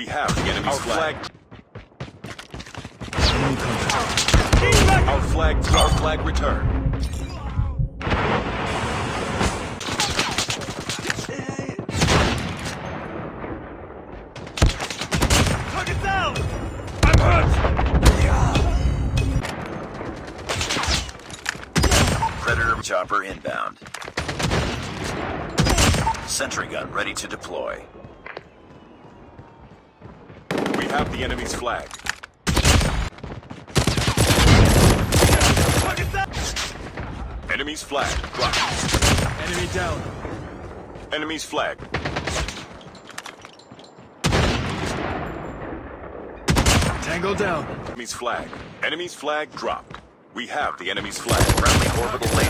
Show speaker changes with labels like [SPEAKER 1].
[SPEAKER 1] We have the enemy's flag. Our flag returned.
[SPEAKER 2] Target down! I'm hurt!
[SPEAKER 1] Predator chopper inbound. Sentry gun ready to deploy. We have the enemy's flag.
[SPEAKER 2] Target down!
[SPEAKER 1] Enemy's flag dropped.
[SPEAKER 2] Enemy down.
[SPEAKER 1] Enemy's flag.
[SPEAKER 2] Tango down.
[SPEAKER 1] Enemy's flag. Enemy's flag dropped. We have the enemy's flag. Friendly orbital laser.